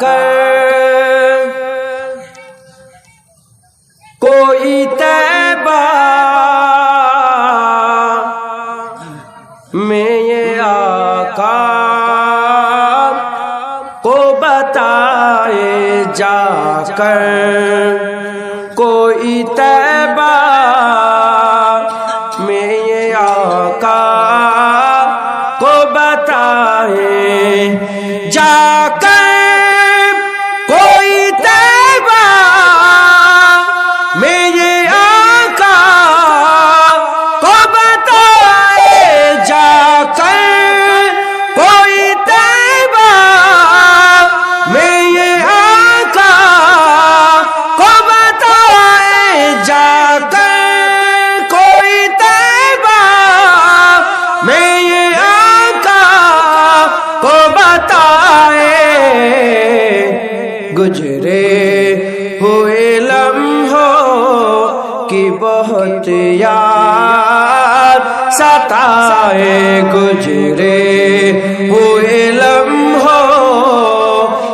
कर कोई तैबा में ये आका को बताए जाकर, कोई तैबा में ये आका को बताए जाकर, कोई तैबा में ये आका को बताए जाकर, कोई तैबा में ये आका को बताए जाकर, कोई तैबा में ये आका को बताए। गुजरे हुए लम्हों की बहुत याद सताए, गुजरे हुए लम्हों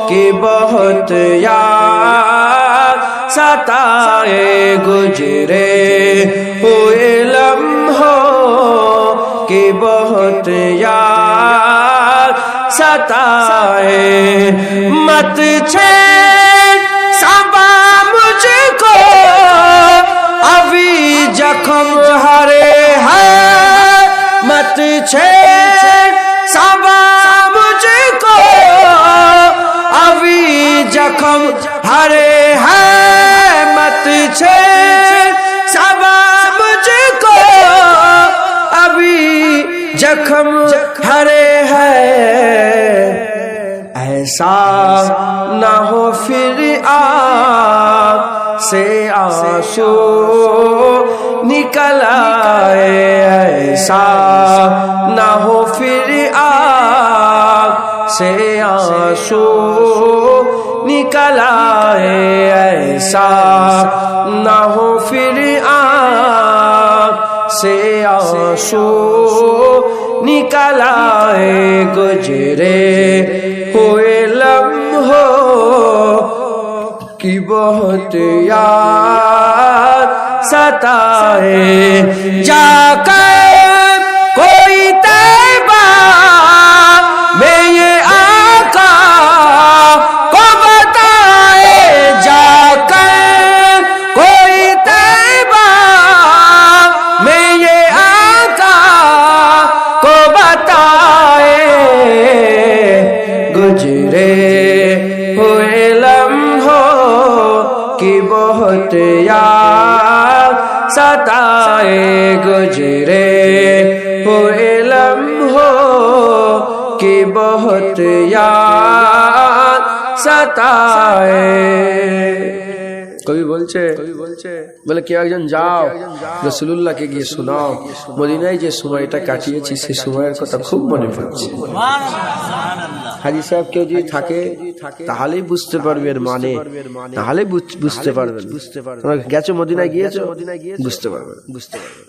की बहुत याद सताए, गुजरे हुए लम्हों की बहुत याद सताए। मत छेड़ सबा मुझको अभी जख्म हरे हैं, मत छेड़ सबा मुझको अभी जख्म हरे हैं, मत छेड़ सबा मुझको अभी जख्म हरे हैं। ऐसा ना हो फिर आँख से आंसू निकल आए, ऐसा ना हो फिर आँख से आंसू निकल आए, ऐसा ना हो फिर आँख से आंसू निकल आए। गुजरे हुए लम्हों की बहुत याद सताए, जाकर कोई तैबा में ये आका को बताए, जाकर कोई तैबा में ये आका को बताए। गुजरे हुए लम्हों की बहुत याद सताए, गुजरे हुए लम्हों की बहुत याद सताए। কবি বলছে বলে কেউ একজন যাও রাসূলুল্লাহকে গিয়ে শোনাও মদিনায় যে সময়টা কাটিয়েছি সেই সময়ের কথা খুব মনে পড়ছে। হাজী সাহেব কেউ যদি থাকে তাহলেই বুঝতে পারবে এর মানে, তাহলে বুঝতে পারবেন। তোমরা গেছো মদিনায় গিয়েছো,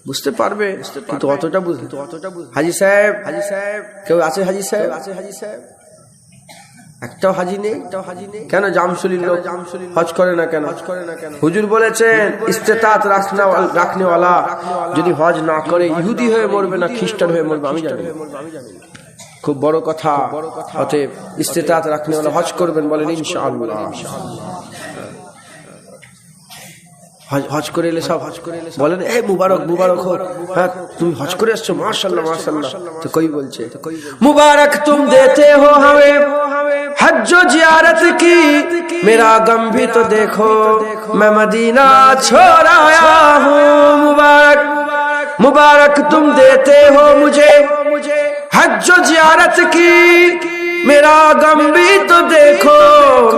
বুঝতে পারবে কিন্তু অতটা হাজী সাহেব কেউ আছে, হাজী সাহেব একটাও হাজি নেই কেন? জামশুলির লোক হজ করে না কেন? হুজুর বলেছেন ইস্তেতাত রাখনেওয়ালা যদি হজ না করে ইহুদি হয়ে মরবে না খ্রিস্টান হয়ে মরবে আমি জানি। খুব বড় কথা। অতএব ইস্তেতাত রাখনেওয়ালা হজ করবেন, বলেন ইনশাআল্লাহ। হজ করে এলে সব বলেন এ মুবারক হোক, হ্যাঁ তুমি হজ করে এসছো, মাশাআল্লাহ মাশাআল্লাহ। তো কই বলছে মুবারক তুম দেতে হো हमें हज जियारत की, मेरा गम भी तो देखो मैं मदीना छोड़ आया हूँ। मुबारक तुम देते हो मुझे हज जियारत की, मेरा गम भी तो देखो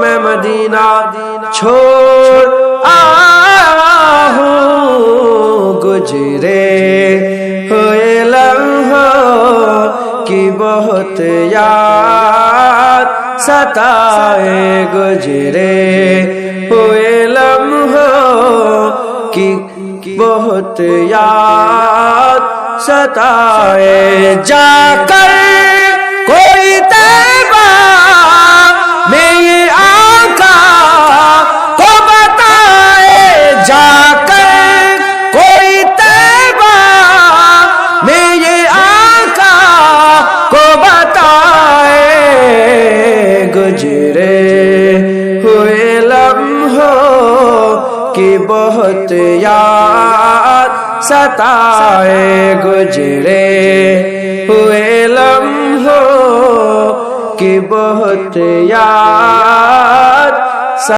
मैं मदीना छोड़ आया हूँ। गुजरे हुए लम्हों की बहुत याद सताए, गुजरे हुए लम्हों की बहुत याद सताए। जाकर कोई तैबा में कि बहुत याद सताए गुजरे हुए लम्हों की बहुत याद